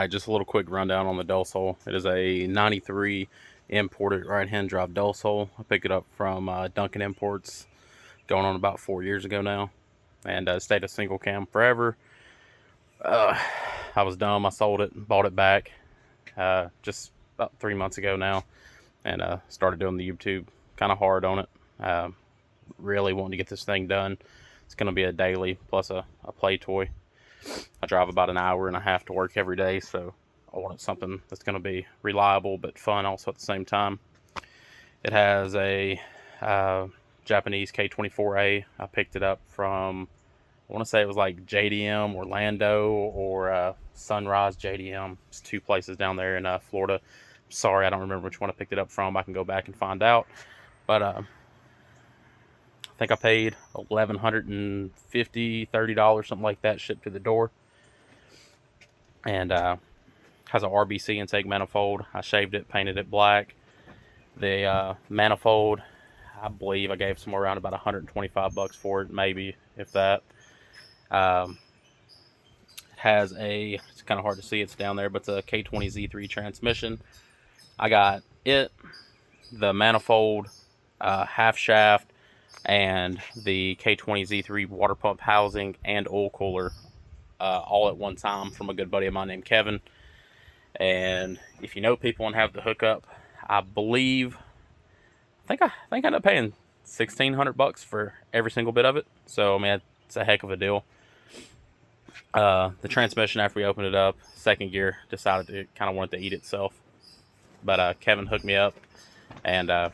Just a little quick rundown on the Dulsol. It is a 93 imported right-hand drive Dulsol. I picked it up from Duncan Imports going on about 4 years ago now, and stayed a single cam forever. I was dumb. I sold it and bought it back just about 3 months ago now, and started doing the YouTube kind of hard on it. Really wanting to get this thing done. It's going to be a daily plus a play toy. I drive about an hour and a half to work every day, so I wanted something that's going to be reliable but fun also at the same time. It has a Japanese K24A. I picked it up from, I want to say it was like JDM Orlando or Sunrise JDM. It's two places down there in Florida. Sorry, I don't remember which one I picked it up from. I can go back and find out. But I think I paid $1,150, $30, something like that, shipped to the door. And has an RBC intake manifold. I shaved it, painted it black. The manifold, I believe I gave somewhere around about $125 for it, maybe, if that. It has it's kind of hard to see, it's down there, but it's a K20Z3 transmission. I got it, the manifold, half shaft, and the K20Z3 water pump housing and oil cooler all at one time from a good buddy of mine named Kevin. And if you know people and have the hookup, I think I ended up paying $1,600 for every single bit of it. So I mean, it's a heck of a deal. The transmission, after we opened it up, second gear decided to kind of want to eat itself. But Kevin hooked me up and kind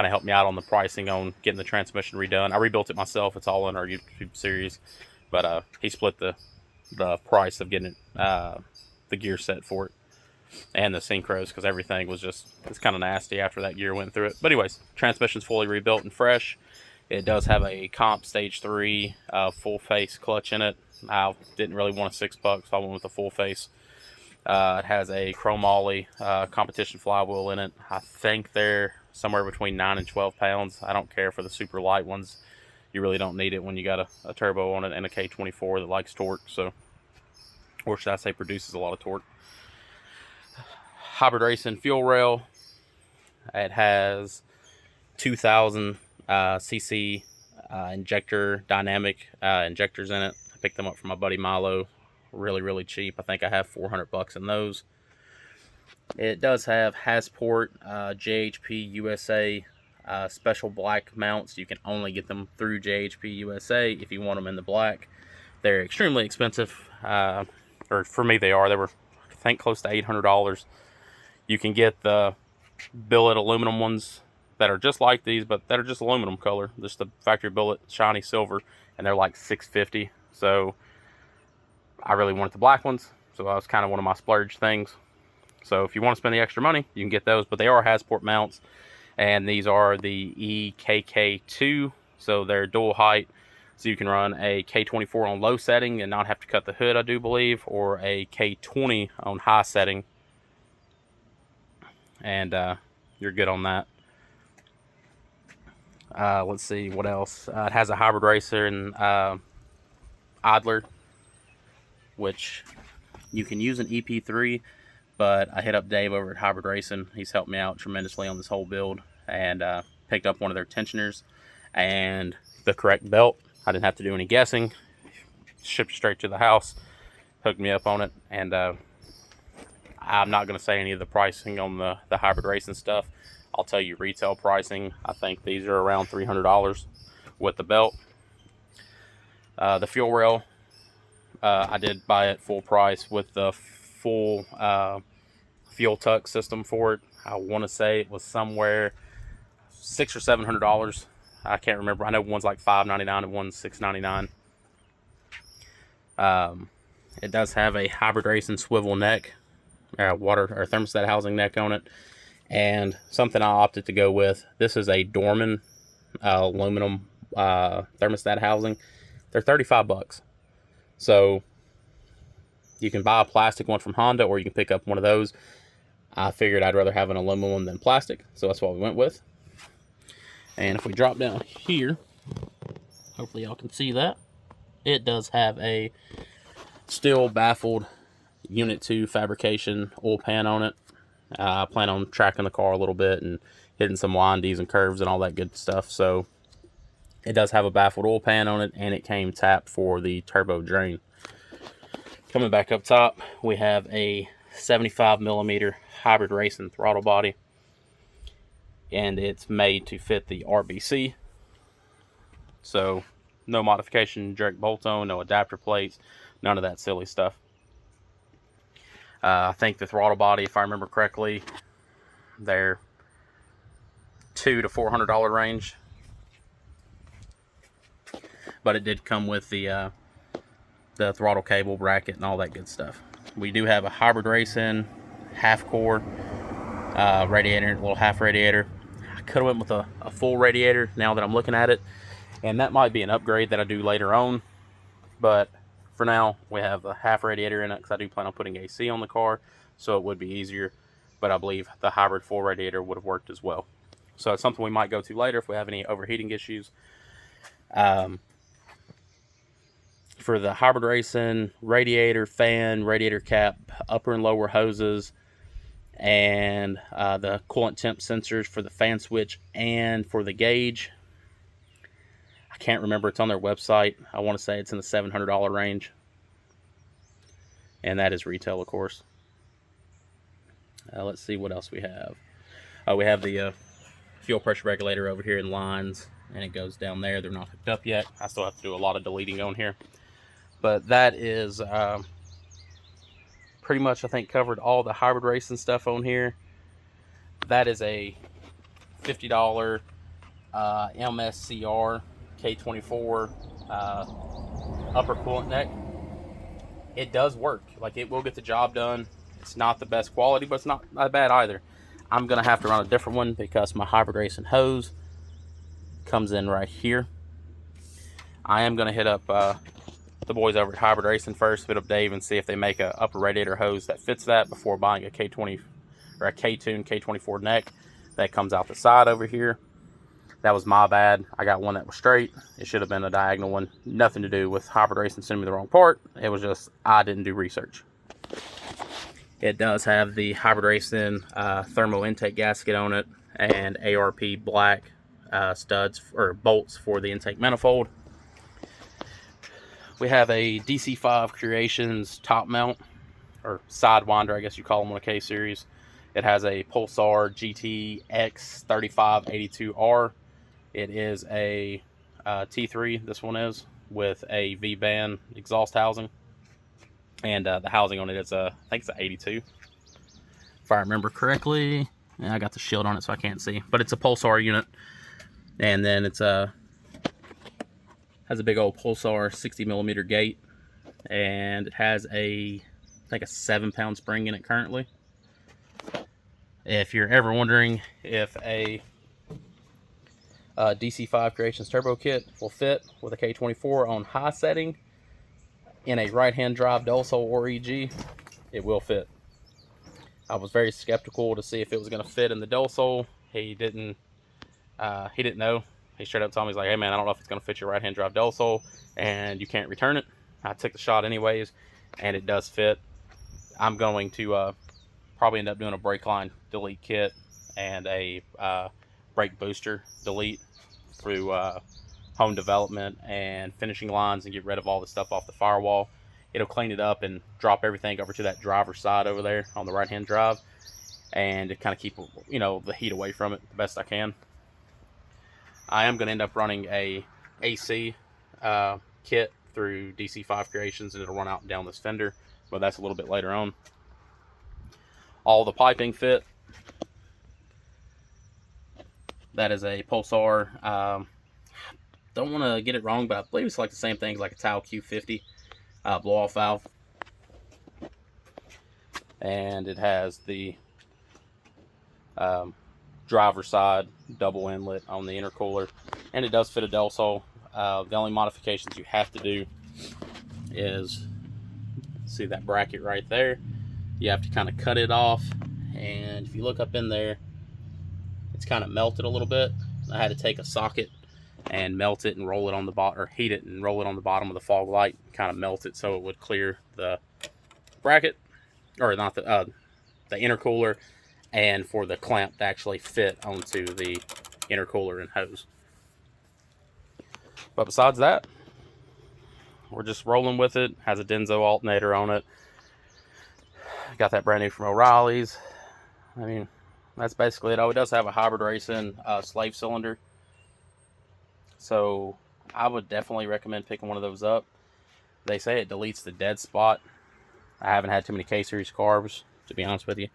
of helped me out on the pricing on getting the transmission redone. I rebuilt it myself. It's all in our YouTube series. But he split the price of getting it, the gear set for it and the synchros, because everything was it's kind of nasty after that gear went through it. But anyways, transmission's fully rebuilt and fresh. It does have a comp stage 3 full face clutch in it. I didn't really want a $6, so I went with a full face. It has a chromoly competition flywheel in it. I think they're somewhere between 9 and 12 pounds. I don't care for the super light ones. You really don't need it when you got a turbo on it and a K24 that likes torque, so, or should I say produces a lot of torque. Hybrid Racing fuel rail. It has 2,000 cc injector dynamic injectors in it. I picked them up from my buddy Milo, really cheap. I think I have $400 in those. It does have Hasport JHP USA special black mounts. You can only get them through JHP USA if you want them in the black. They're extremely expensive, or for me they are. They were, I think, close to $800. You can get the billet aluminum ones that are just like these, but that are just aluminum color, just the factory billet shiny silver, and they're like $650. So I really wanted the black ones, so that was kind of one of my splurge things. So if you want to spend the extra money, you can get those, but they are Hasport mounts, and these are the EKK2, so they're dual height, so you can run a K24 on low setting and not have to cut the hood, I do believe, or a K20 on high setting, and you're good on that. Let's see what else. It has a Hybrid Racer and idler, which you can use an EP3, but I hit up Dave over at Hybrid Racing. He's helped me out tremendously on this whole build, and picked up one of their tensioners and the correct belt. I didn't have to do any guessing. Shipped straight to the house, hooked me up on it, and I'm not going to say any of the pricing on the Hybrid Racing stuff. I'll tell you retail pricing. I think these are around $300 with the belt. The fuel rail, I did buy it full price with the full fuel tuck system for it. I want to say it was somewhere $600 or $700. I can't remember. I know one's like $599 and one's $699. It does have a Hybrid Racing swivel neck, water or thermostat housing neck on it, and something I opted to go with. This is a Dorman aluminum thermostat housing. They're $35. So you can buy a plastic one from Honda, or you can pick up one of those. I figured I'd rather have an aluminum one than plastic, so that's what we went with. And if we drop down here, hopefully y'all can see that. It does have a Still baffled. Unit 2 fabrication oil pan on it. I plan on tracking the car a little bit and hitting some windies and curves and all that good stuff. So it does have a baffled oil pan on it, and it came tapped for the turbo drain. Coming back up top, we have a 75mm hybrid racing throttle body, and it's made to fit the RBC. So no modification, direct bolt on, no adapter plates, none of that silly stuff. I think the throttle body, if I remember correctly, they're $200 to $400 range. But it did come with the throttle cable bracket and all that good stuff. We do have a hybrid racing half core radiator, little half radiator. I could have went with a full radiator now that I'm looking at it, and that might be an upgrade that I do later on. But for now, we have a half radiator in it because I do plan on putting AC on the car, so it would be easier. But I believe the hybrid full radiator would have worked as well. So it's something we might go to later if we have any overheating issues. For the hybrid racing, radiator, fan, radiator cap, upper and lower hoses, and the coolant temp sensors for the fan switch and for the gauge. I can't remember, it's on their website. I want to say it's in the $700 range. And that is retail, of course. Let's see what else we have. We have the fuel pressure regulator over here in lines, and it goes down there. They're not hooked up yet. I still have to do a lot of deleting on here. But that is pretty much, I think, covered all the hybrid racing stuff on here. That is a $50 MSCR K24 upper coolant neck. It does work. Like, it will get the job done. It's not the best quality, but it's not bad either. I'm going to have to run a different one because my hybrid racing hose comes in right here. I am going to hit up the boys over at Hybrid Racing first, hit up Dave and see if they make a upper radiator hose that fits that before buying a K20 or a K-Tune K24 neck that comes out the side over here. That was my bad. I got one that was straight. It should have been a diagonal one. Nothing to do with Hybrid Racing sending me the wrong part. It was just I didn't do research. It does have the Hybrid Racing thermal intake gasket on it and ARP black studs or bolts for the intake manifold. We have a DC5 Creations top mount, or sidewinder, I guess you call them on a K series. It has a Pulsar GTX 3582R. It is a T3, this one is, with a V-band exhaust housing. And the housing on it is, I think it's an 82. If I remember correctly. I got the shield on it so I can't see. But it's a Pulsar unit. And then it's has a big old Pulsar 60mm gate. And it has I think a 7-pound spring in it currently. If you're ever wondering if a DC5 Creations turbo kit will fit with a K24 on high setting in a right-hand drive Delsol or EG, it will fit. I was very skeptical to see if it was going to fit in the Delsol. He didn't know. He straight up told me, he's like, hey man, I don't know if it's going to fit your right-hand drive Delsol and you can't return it. I took the shot anyways, and it does fit. I'm going to probably end up doing a brake line delete kit and a brake booster delete through home development and finishing lines and get rid of all the stuff off the firewall. It'll clean it up and drop everything over to that driver's side over there on the right-hand drive, and to kind of keep, you know, the heat away from it the best I can. I am going to end up running a AC kit through DC5 Creations, and it'll run out and down this fender, but that's a little bit later on. All the piping fit. That is a Pulsar. Don't want to get it wrong, but I believe it's like the same thing as like a Tau Q50 blow-off valve. And it has the driver side double inlet on the intercooler, and it does fit a Delsol. The only modifications you have to do is, see that bracket right there, you have to kind of cut it off, and if you look up in there, it's kind of melted a little bit. I had to take a socket and melt it and roll it on the bottom, or heat it and roll it on the bottom of the fog light, kind of melt it so it would clear the bracket, or not the intercooler, and for the clamp to actually fit onto the intercooler and hose. But besides that, we're just rolling with it. Has a Denso alternator on it. Got that brand new from O'Reilly's. I mean, that's basically it. Oh, it does have a Hybrid Racing slave cylinder. So I would definitely recommend picking one of those up. They say it deletes the dead spot. I haven't had too many K-Series carbs, to be honest with you.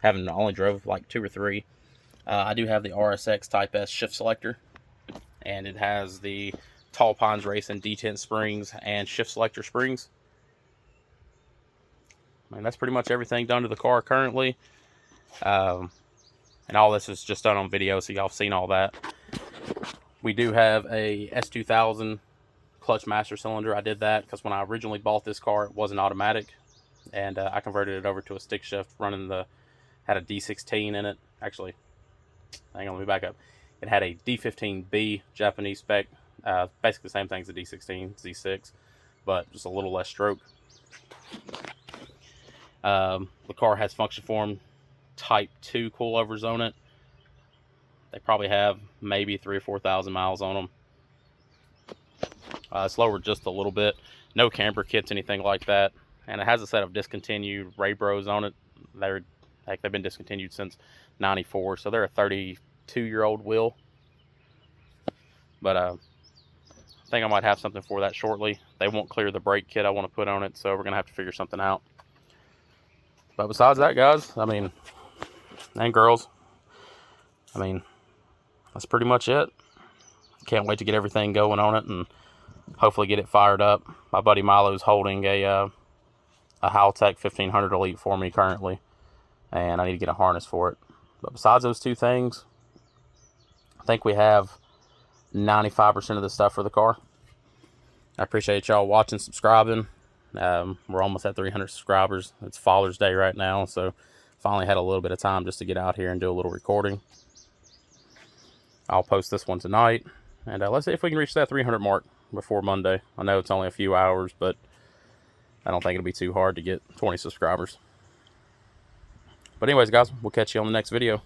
Haven't, only drove like 2 or 3. I do have the RSX Type S shift selector, and it has the Tall Pines Racing detent springs and shift selector springs. I mean, that's pretty much everything done to the car currently. And all this is just done on video, so y'all have seen all that. We do have a S2000 clutch master cylinder. I did that because when I originally bought this car, it wasn't automatic, and I converted it over to a stick shift, running had a D16 in it. Actually, hang on, let me back up. It had a D15B Japanese spec, basically the same thing as the D16 Z6, but just a little less stroke. The car has function form Type 2 coilovers on it. They probably have maybe 3,000 or 4,000 miles on them. It's lowered just a little bit. No camber kits, anything like that. And it has a set of discontinued Raybros on it. They've been discontinued since '94, so they're a 32-year-old wheel. But I think I might have something for that shortly. They won't clear the brake kit I want to put on it, so we're going to have to figure something out. But besides that, guys, I mean, and girls, I mean, that's pretty much it. Can't wait to get everything going on it and hopefully get it fired up. My buddy Milo's holding a Haltech 1500 Elite for me currently, and I need to get a harness for it. But besides those two things, I think we have 95% of the stuff for the car. I appreciate y'all watching, subscribing. We're almost at 300 subscribers. It's Father's Day right now, so finally had a little bit of time just to get out here and do a little recording. I'll post this one tonight, and let's see if we can reach that 300 mark before Monday. I know it's only a few hours, but I don't think it'll be too hard to get 20 subscribers. But anyways, guys, we'll catch you on the next video.